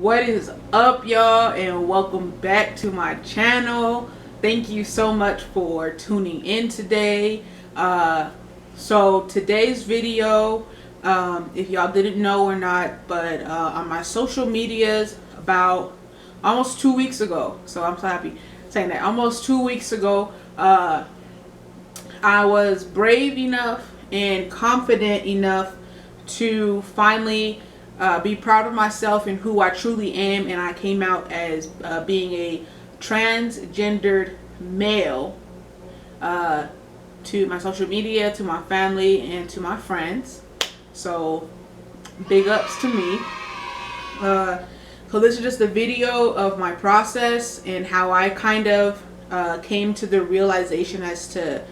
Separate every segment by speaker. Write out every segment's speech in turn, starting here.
Speaker 1: What is up, y'all, and welcome back to my channel. Thank you so much for tuning in today. So today's video, if y'all didn't know or not, but on my social medias about almost 2 weeks ago, so I'm so happy saying that, almost 2 weeks ago, I was brave enough and confident enough to finally be proud of myself and who I truly am, and I came out as being a transgendered male to my social media, to my family, and to my friends. So big ups to me. So this is just a video of my process and how I kind of came to the realization as to,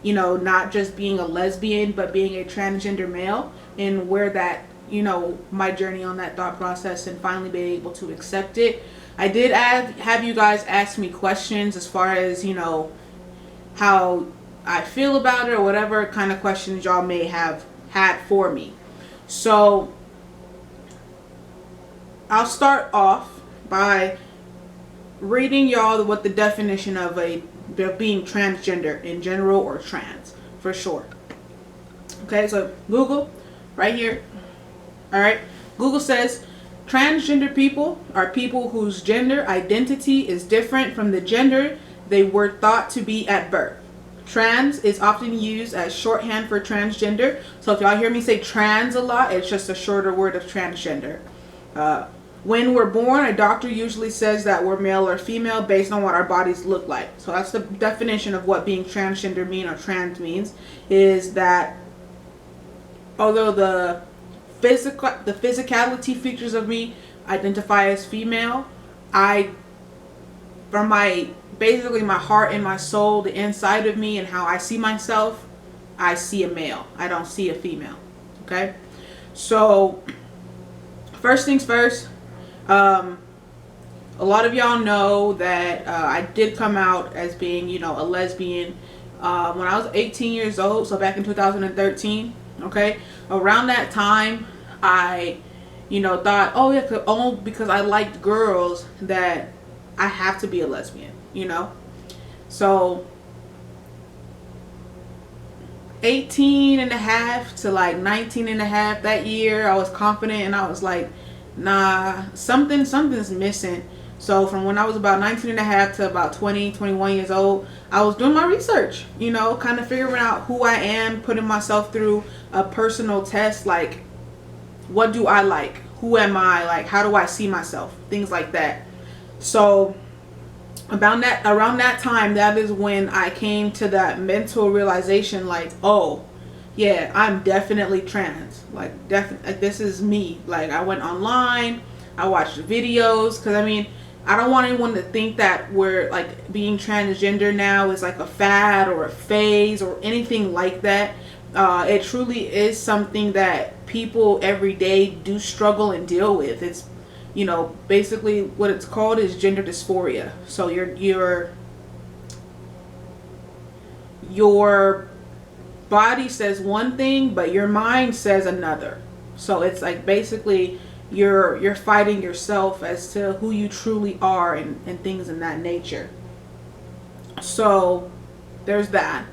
Speaker 1: you know, not just being a lesbian but being a transgender male, and where that, you know, my journey on that thought process and finally being able to accept it. I did have you guys ask me questions as far as, you know, how I feel about it or whatever kind of questions y'all may have had for me. So I'll start off by reading y'all what the definition of being transgender in general, or trans for short. Okay, so Google right here. All right, Google says transgender people are people whose gender identity is different from the gender they were thought to be at birth. Trans is often used as shorthand for transgender. So if y'all hear me say trans a lot, it's just a shorter word of transgender. When we're born, a doctor usually says that we're male or female based on what our bodies look like. So that's the definition of what being transgender mean, or trans means, is that although the physicality features of me identify as female, from my heart and my soul, the inside of me and how I see myself, I see a male. I don't see a female. Okay, so first things first, a lot of y'all know that I did come out as being, you know, a lesbian when I was 18 years old, so back in 2013. Okay, around that time, I, you know, thought, oh yeah, only because I liked girls that I have to be a lesbian, you know. So 18 and a half to like 19 and a half that year, I was confident, and I was like, nah, something's missing. So from when I was about 19 and a half to about 21 years old, I was doing my research, you know, kind of figuring out who I am, putting myself through a personal test, like, what do I like? Who am I? Like, how do I see myself? Things like that. So around that time, that is when I came to that mental realization, like, oh yeah, I'm definitely trans. Like, this is me. Like, I went online, I watched videos, because I mean, I don't want anyone to think that we're like being transgender now is like a fad or a phase or anything like that. It truly is something that people every day do struggle and deal with. It's, you know, basically what it's called is gender dysphoria. So your body says one thing, but your mind says another. So it's like basically you're fighting yourself as to who you truly are, and things in that nature. So there's that.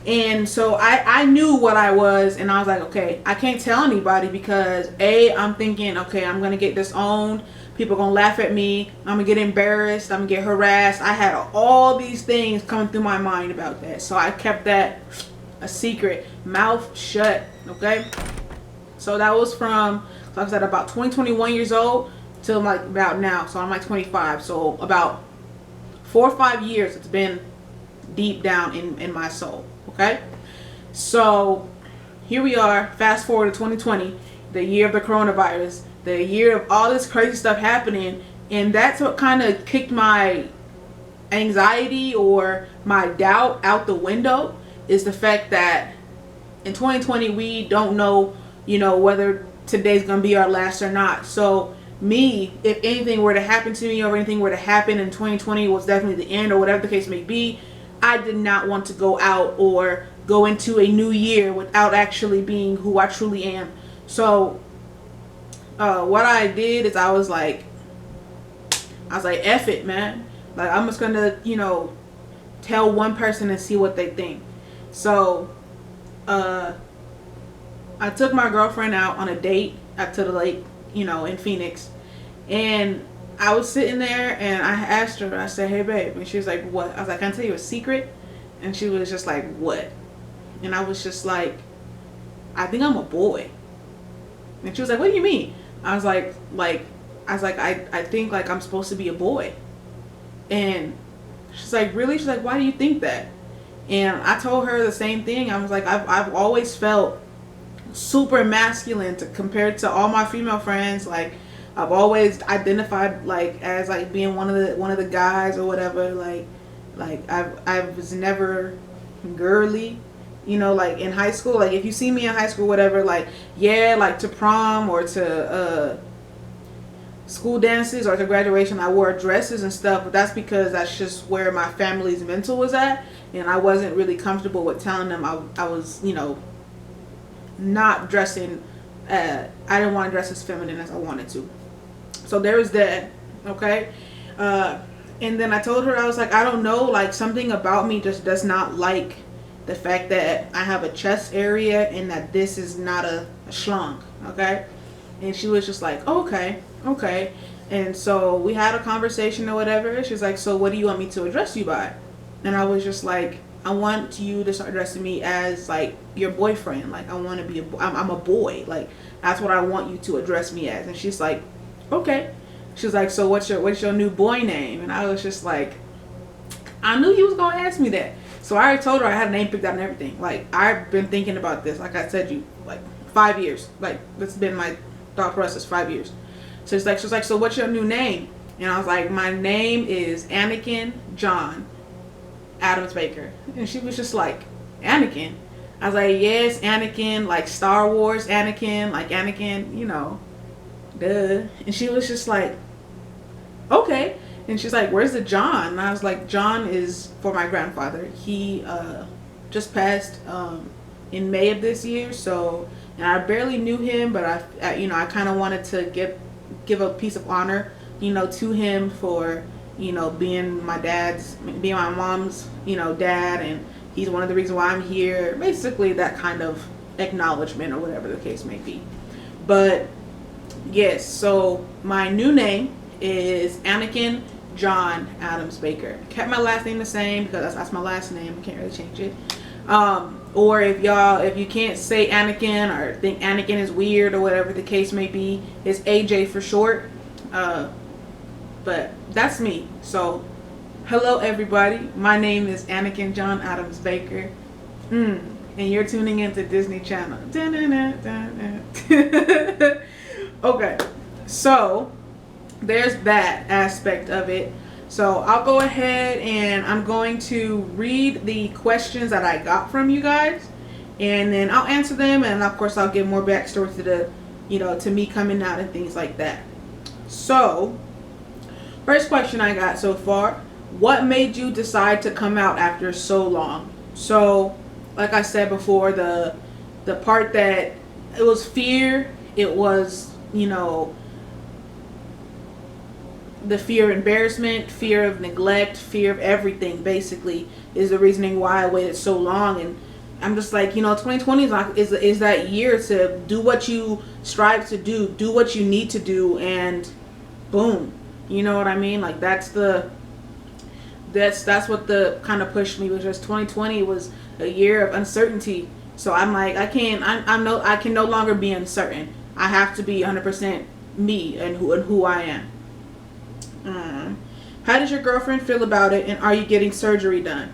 Speaker 1: And so I knew what I was, and I was like, okay, I can't tell anybody because I'm thinking, okay, I'm gonna get disowned, people are gonna laugh at me, I'm gonna get embarrassed, I'm gonna get harassed. I had all these things coming through my mind about that, so I kept that a secret, mouth shut. Okay, so that was from, like I said, about 21 years old till like about now. So I'm like 25, so about 4 or 5 years it's been deep down in my soul. Okay, so here we are, fast forward to 2020, the year of the coronavirus, the year of all this crazy stuff happening, and that's what kind of kicked my anxiety or my doubt out the window, is the fact that in 2020 we don't know, you know, whether today's gonna be our last or not. So me, if anything were to happen to me, or anything were to happen in 2020 was definitely the end, or whatever the case may be, I did not want to go out or go into a new year without actually being who I truly am. So what I did is I was like, F it, man. Like, I'm just gonna, tell one person and see what they think. So, I took my girlfriend out on a date out to the lake, in Phoenix. And I was sitting there and I asked her, I said, hey, babe. And she was like, what? I was like, can I tell you a secret? And she was just like, what? And I was just like, I think I'm a boy. And she was like, what do you mean? I was like, I think like I'm supposed to be a boy. And she's like, really? She's like, why do you think that? And I told her the same thing. I was like, I've always felt super masculine compared to all my female friends. Like, I've always identified like as like being one of the guys or whatever. Like I was never girly. Like in high school, like if you see me in high school, whatever, like, yeah, like to prom or to school dances or to graduation, I wore dresses and stuff, but that's because that's just where my family's mental was at, and I wasn't really comfortable with telling them I was, not dressing, I didn't want to dress as feminine as I wanted to. So there was that, okay? And then I told her, I was like, I don't know, like something about me just does not like the fact that I have a chest area and that this is not a schlong, okay? And she was just like, okay. And so we had a conversation or whatever. She's like, so what do you want me to address you by? And I was just like, I want you to start addressing me as like your boyfriend. Like, I want to be I'm a boy. Like, that's what I want you to address me as. And she's like, okay. She's like, so what's your new boy name? And I was just like, I knew he was gonna ask me that. So I already told her I had a name picked out and everything. Like, I've been thinking about this, like I said, like 5 years. Like, that's been my thought process, 5 years. So she's like, so what's your new name? And I was like, my name is Anakin John Adams Baker. And she was just like, Anakin? I was like, yes, Anakin, like Star Wars Anakin, like Anakin, duh. And she was just like, okay. And she's like, where's the John? And I was like, John is for my grandfather. He just passed in May of this year. So, and I barely knew him, but I kind of wanted to give a piece of honor, to him for, being my mom's, dad. And he's one of the reasons why I'm here. Basically that kind of acknowledgement or whatever the case may be. But yes, so my new name is Anakin John Adams Baker. Kept my last name the same because that's my last name. I can't really change it. Or if you can't say Anakin or think Anakin is weird or whatever the case may be, it's AJ for short. But that's me. So hello everybody. My name is Anakin John Adams Baker. And you're tuning into Disney Channel. Okay. So there's that aspect of it. So I'll go ahead and I'm going to read the questions that I got from you guys, and then I'll answer them, and of course I'll give more backstory to the, to me coming out and things like that. So first question I got so far: what made you decide to come out after so long? So like I said before, the part that it was fear, it was, the fear of embarrassment, fear of neglect, fear of everything basically is the reasoning why I waited so long. And I'm just like, 2020 is that year to do what you strive to do what you need to do, and boom, you know what I mean? Like that's what the kind of pushed me, was just 2020 was a year of uncertainty. So I'm like, I can no longer be uncertain. I have to be 100% me and who I am. How does your girlfriend feel about it, and are you getting surgery done?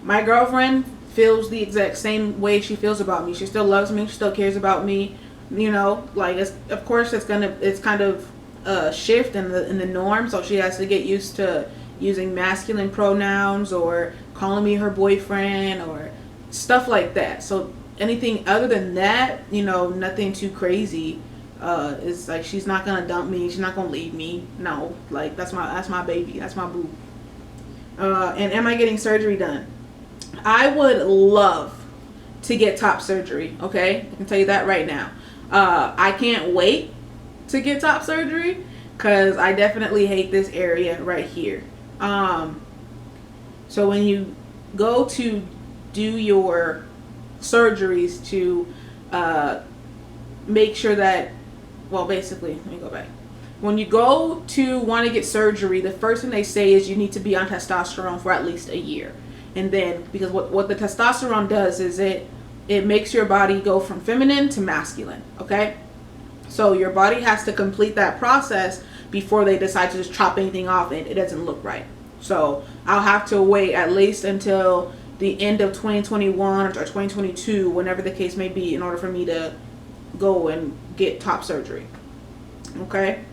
Speaker 1: My girlfriend feels the exact same way she feels about me. She still loves me. She still cares about me. Like of course it's kind of shift in the norm. So she has to get used to using masculine pronouns or calling me her boyfriend or stuff like that. So anything other than that, nothing too crazy. It's like she's not gonna dump me. She's not gonna leave me. No, like that's my baby. That's my boo. And am I getting surgery done? I would love to get top surgery. Okay, I can tell you that right now. I can't wait to get top surgery, because I definitely hate this area right here. So when you go to do your surgeries to make sure that, well, basically, let me go back. When you go to want to get surgery, the first thing they say is you need to be on testosterone for at least a year. And then, because what the testosterone does is it makes your body go from feminine to masculine, okay? So your body has to complete that process before they decide to just chop anything off, and it doesn't look right. So I'll have to wait at least until the end of 2021 or 2022, whenever the case may be, in order for me to go and get top surgery. Okay?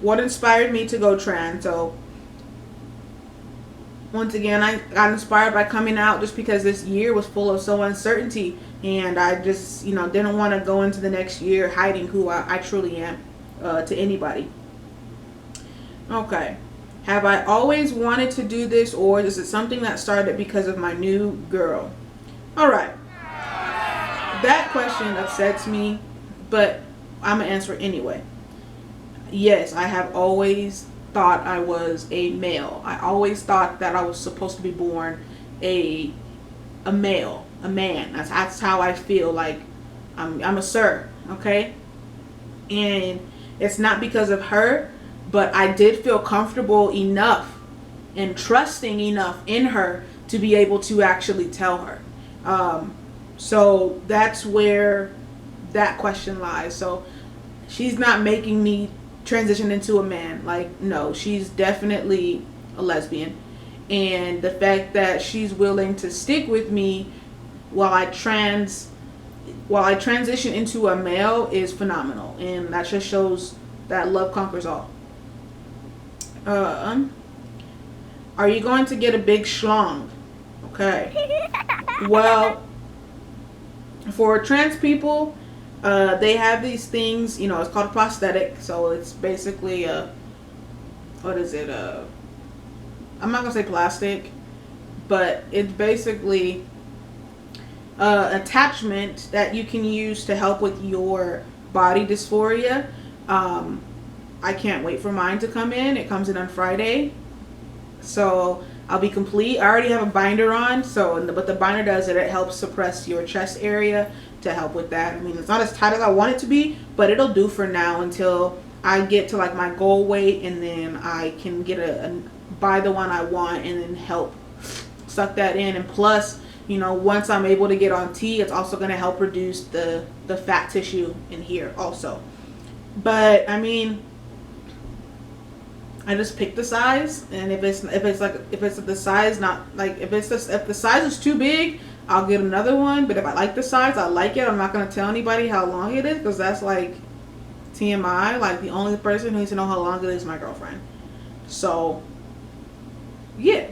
Speaker 1: What inspired me to go trans? So once again, I got inspired by coming out just because this year was full of so uncertainty, and I just, didn't want to go into the next year hiding who I truly am to anybody. Okay. Have I always wanted to do this, or is it something that started because of my new girl? All right. That question upsets me, but I'm going to answer it anyway. Yes, I have always thought I was a male. I always thought that I was supposed to be born a male, a man. That's how I feel. Like I'm a sir, okay? And it's not because of her, but I did feel comfortable enough and trusting enough in her to be able to actually tell her. So that's where that question lies. So she's not making me transition into a man. Like, no, she's definitely a lesbian. And the fact that she's willing to stick with me while I transition into a male is phenomenal. And that just shows that love conquers all. Are you going to get a big schlong? Okay. Well, for trans people, they have these things, it's called a prosthetic. So it's basically what is it? I'm not gonna say plastic, but it's basically attachment that you can use to help with your body dysphoria. I can't wait for mine to come in. It comes in on Friday, so I'll be complete. I already have a binder on, but the binder does it helps suppress your chest area to help with that. I mean, it's not as tight as I want it to be, but it'll do for now until I get to like my goal weight, and then I can get buy the one I want and then help suck that in. And plus, once I'm able to get on T, it's also going to help reduce the fat tissue in here also. But I mean, I just pick the size, and if the size is too big, I'll get another one. But if I like the size, I like it. I'm not gonna tell anybody how long it is, because that's like TMI. Like, the only person who needs to know how long it is my girlfriend. So yeah.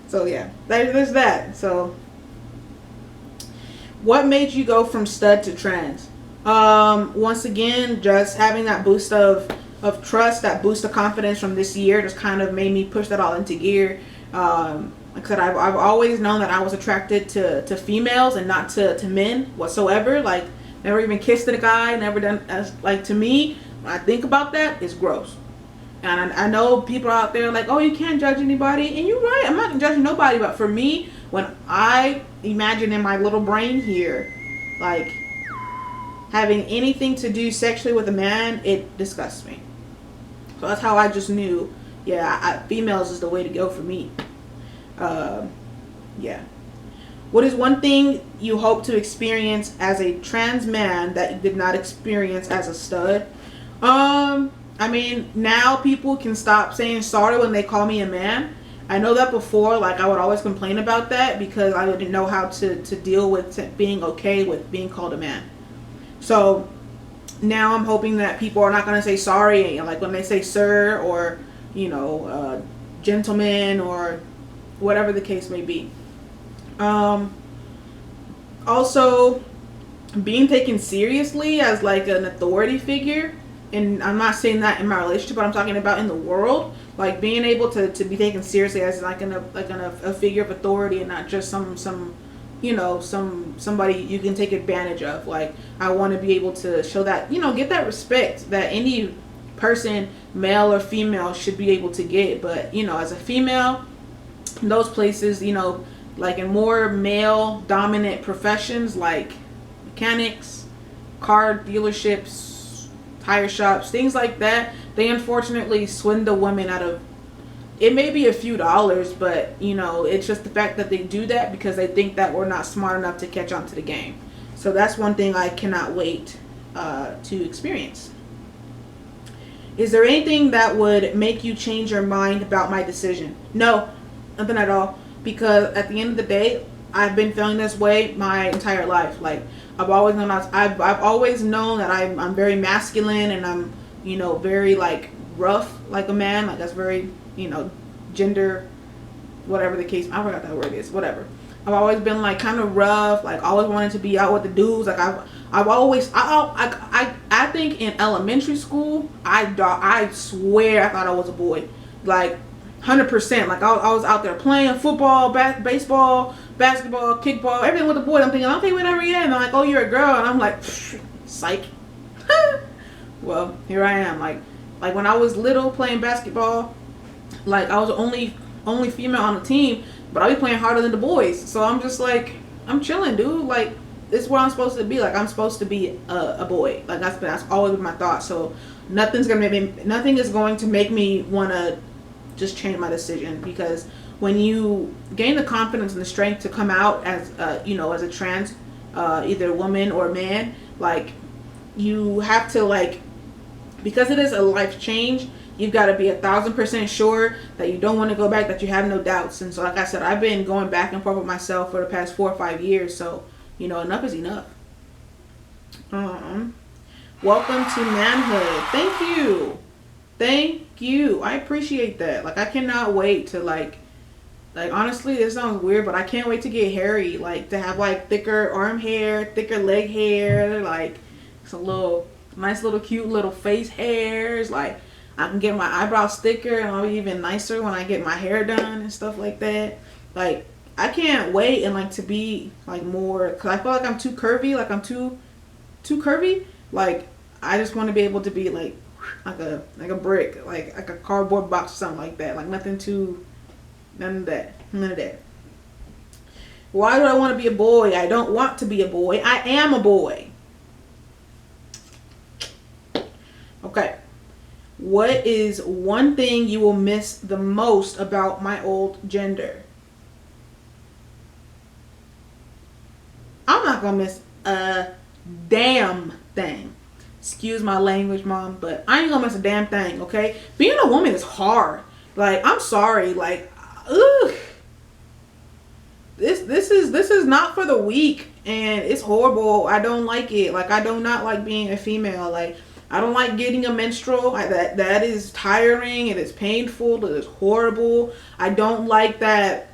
Speaker 1: So yeah, there's that. So what made you go from stud to trans? Once again, just having that boost of trust, that boost of confidence from this year just kind of made me push that all into gear. Like I said, I've always known that I was attracted to females and not to men whatsoever. Like, never even kissed a guy, never done, to me, when I think about that, it's gross. And I know people out there like, oh, you can't judge anybody, and you're right, I'm not judging nobody, but for me, when I imagine in my little brain here, like, having anything to do sexually with a man, it disgusts me. So that's how I just knew, females is the way to go for me. Yeah. What is one thing you hope to experience as a trans man that you did not experience as a stud? I mean, now people can stop saying sorry when they call me a man. I know that before, like, I would always complain about that because I didn't know how to deal with being okay with being called a man. So now I'm hoping that people are not going to say sorry, like when they say sir or, gentleman or whatever the case may be. Also, being taken seriously as like an authority figure, and I'm not saying that in my relationship, but I'm talking about in the world, like being able to be taken seriously as a figure of authority and not just some somebody you can take advantage of. Like, I want to be able to show that, get that respect that any person, male or female, should be able to get. But as a female, in those places, like in more male dominant professions like mechanics, car dealerships, tire shops, things like that, they unfortunately swindle women out of, it may be a few dollars, but it's just the fact that they do that because they think that we're not smart enough to catch on to the game. So that's one thing I cannot wait to experience. Is there anything that would make you change your mind about my decision? No, nothing at all. Because at the end of the day, I've been feeling this way my entire life. Like, I've always known that I'm very masculine, and I'm very like rough like a man. Like, that's very gender, whatever the case. I forgot that word is. Whatever. I've always been like kind of rough. Like, always wanted to be out with the dudes. Like, I think in elementary school, I swear I thought I was a boy. Like, 100%. Like, I was out there playing football, baseball, basketball, kickball, everything with the boys. I'm thinking, okay, whatever, yeah. And they're like, oh, you're a girl. And I'm like, psych. Well, here I am. Like when I was little playing basketball, like, I was the only female on the team, but I be playing harder than the boys. So I'm just like, I'm chilling, dude. Like, this is what I'm supposed to be. Like, I'm supposed to be a boy. Like, that's always been my thought. So nothing is going to make me want to just change my decision, because when you gain the confidence and the strength to come out as as a trans either woman or man, like, you have to, like, because it is a life change, you've got to be 1,000% sure that you don't want to go back, that you have no doubts. And so, like I said, I've been going back and forth with myself for the past 4 or 5 years. So enough is enough. Welcome to manhood. Thank you. I appreciate that. Like, I cannot wait to like honestly, this sounds weird, but I can't wait to get hairy. Like, to have like thicker arm hair, thicker leg hair, like some nice little cute little face hairs. Like, I can get my eyebrows thicker, and I'll be even nicer when I get my hair done and stuff like that. Like, I can't wait and like to be like more, because I feel like I'm too curvy. Like, I'm too curvy. Like, I just want to be able to be like a brick, like a cardboard box or something like that. Like, none of that. Why do I want to be a boy? I don't want to be a boy. I am a boy. Okay. What is one thing you will miss the most about my old gender? I'm not gonna miss a damn thing. Excuse my language, Mom, but I ain't gonna miss a damn thing, okay? Being a woman is hard. Like, I'm sorry. Like, ugh. This is not for the weak, and it's horrible. I don't like it. Like, I do not like being a female. Like, I don't like getting a menstrual. That is tiring. It is painful. It is horrible. I don't like that.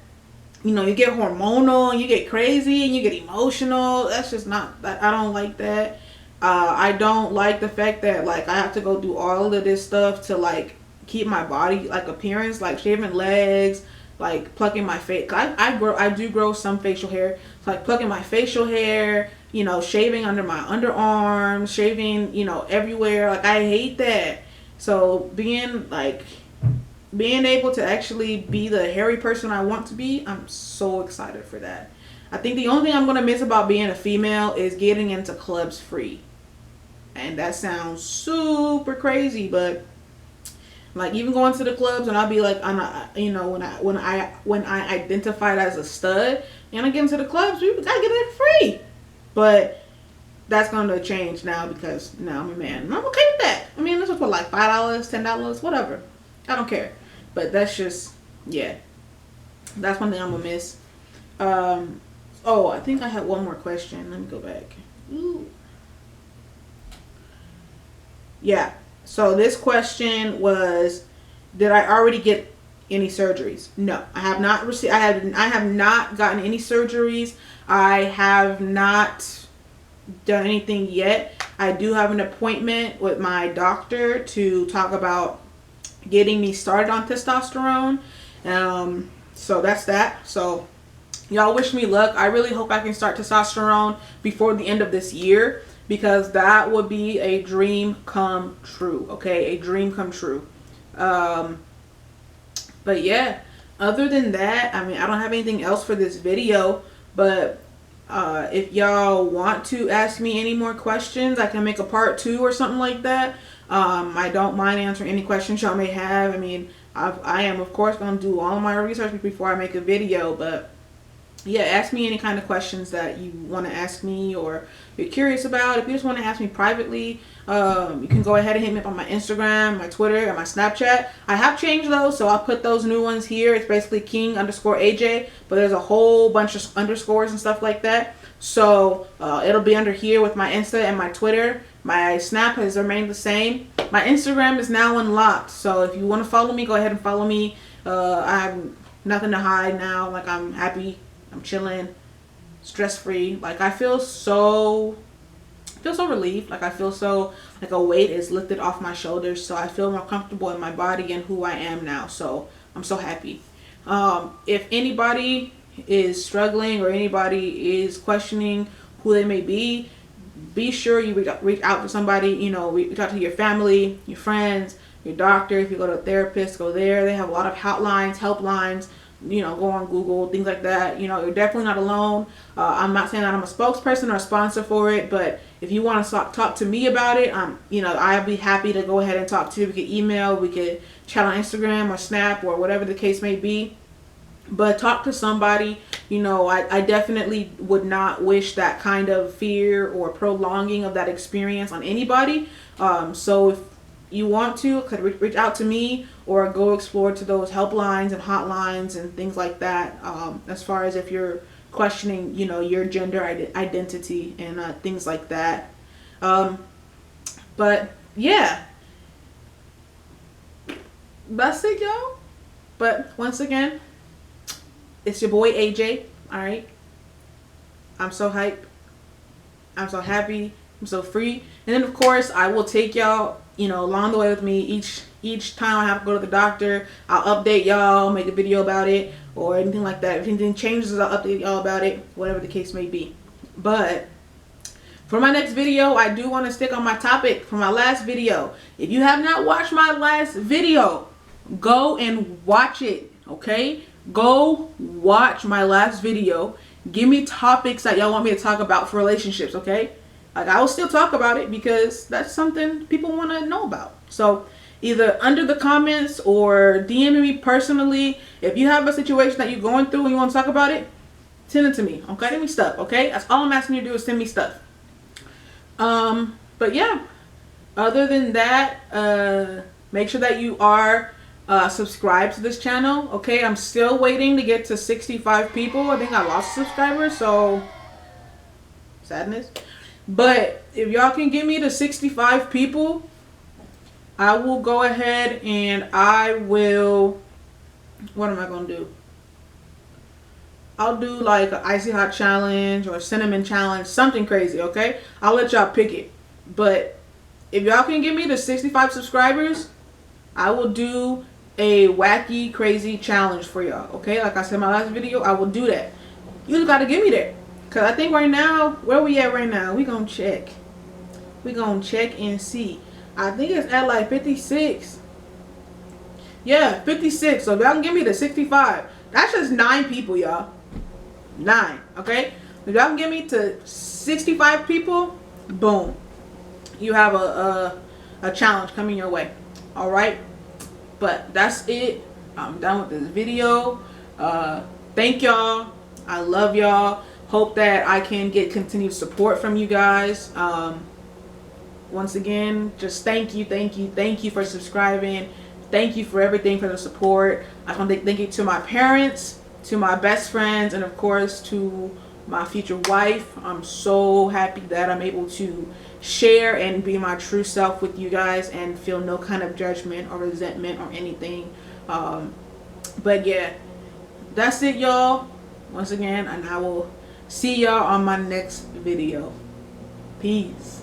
Speaker 1: You get hormonal, and you get crazy, and you get emotional. That's just not. I don't like that. I don't like the fact that, like, I have to go do all of this stuff to, like, keep my body, like, appearance, like shaving legs, like plucking my face. I do grow some facial hair. So, like, plucking my facial hair, shaving under my underarms, shaving, everywhere. Like, I hate that. So being able to actually be the hairy person I want to be, I'm so excited for that. I think the only thing I'm going to miss about being a female is getting into clubs free. And that sounds super crazy, but like, even going to the clubs, and I'll be like, when I identified as a stud and I get into the clubs, we gotta get it free. But that's going to change now, because now I'm a man, and I'm okay with that. I mean, this was for like $5, $10, whatever. I don't care. But that's just, yeah, that's one thing I'm gonna miss. I think I had one more question. Let me go back. Ooh. Yeah. So this question was, did I already get any surgeries? No, I have not received. I have not gotten any surgeries. I have not done anything yet. I do have an appointment with my doctor to talk about getting me started on testosterone. So that's that. So Y'all wish me luck. I really hope I can start testosterone before the end of this year, because that would be a dream come true. Okay, a dream come true. But yeah, other than that, I mean, I don't have anything else for this video. But if y'all want to ask me any more questions, I can make a part 2 or something like that. I don't mind answering any questions y'all may have. I mean, I am of course going to do all my research before I make a video, but yeah, ask me any kind of questions that you want to ask me or you're curious about. If you just want to ask me privately, you can go ahead and hit me up on my Instagram, my Twitter, and my Snapchat. I have changed those, so I'll put those new ones here. It's basically King_AJ, but there's a whole bunch of underscores and stuff like that. So it'll be under here with my Insta and my Twitter. My Snap has remained the same. My Instagram is now unlocked, so if you want to follow me, go ahead and follow me. I have nothing to hide now. Like, I'm happy. I'm chilling, stress-free. Like, I feel so relieved. Like, I feel so like a weight is lifted off my shoulders. So I feel more comfortable in my body and who I am now. So I'm so happy. If anybody is struggling or anybody is questioning who they may be sure you reach out to somebody. You know, reach out to your family, your friends, your doctor. If you go to a therapist, go there. They have a lot of hotlines, helplines. You know, go on Google, things like that. You know, you're definitely not alone. I'm not saying that I'm a spokesperson or a sponsor for it, but if you want to talk to me about it, you know, I'd be happy to go ahead and talk to you. We could email, we could chat on Instagram or Snap or whatever the case may be. But talk to somebody. You know, I definitely would not wish that kind of fear or prolonging of that experience on anybody. So if you want to, could reach out to me or go explore to those helplines and hotlines and things like that, as far as if you're questioning, you know, your gender identity and things like that. But yeah, that's it, y'all. But once again, it's your boy AJ. All right, I'm so hyped, I'm so happy, I'm so free. And then of course I will take y'all, you know, along the way with me. Each time I have to go to the doctor, I'll update y'all, make a video about it or anything like that. If anything changes, I'll update y'all about it, whatever the case may be. But for my next video, I do want to stick on my topic from my last video. If you have not watched my last video, go and watch it, okay? Go watch my last video. Give me topics that y'all want me to talk about for relationships, okay? Like, I will still talk about it because that's something people want to know about. So either under the comments or DM me personally. If you have a situation that you're going through and you want to talk about it, send it to me, okay? Send me stuff, okay? That's all I'm asking you to do, is send me stuff. But yeah, other than that, make sure that you are subscribed to this channel, okay? I'm still waiting to get to 65 people. I think I lost subscribers, so sadness. But if y'all can get me to 65 people, I will go ahead and I will, what am I going to do? I'll do like an icy hot challenge or cinnamon challenge, something crazy, okay? I'll let y'all pick it. But if y'all can get me to 65 subscribers, I will do a wacky, crazy challenge for y'all, okay? Like I said in my last video, I will do that. You just got to get me there. Because I think right now, where we at right now? We going to check. We going to check and see. I think it's at like 56. Yeah, 56. So if y'all can give me the 65, that's just 9 people, y'all. 9, okay? If y'all can get me to 65 people, boom. You have a challenge coming your way. All right? But that's it. I'm done with this video. Thank y'all. I love y'all. Hope that I can get continued support from you guys. Once again, just thank you for subscribing. Thank you for everything, for the support. I want to thank you to my parents, to my best friends, and of course to my future wife. I'm so happy that I'm able to share and be my true self with you guys and feel no kind of judgment or resentment or anything. But yeah, that's it, y'all. Once again, and I will see y'all on my next video. Peace.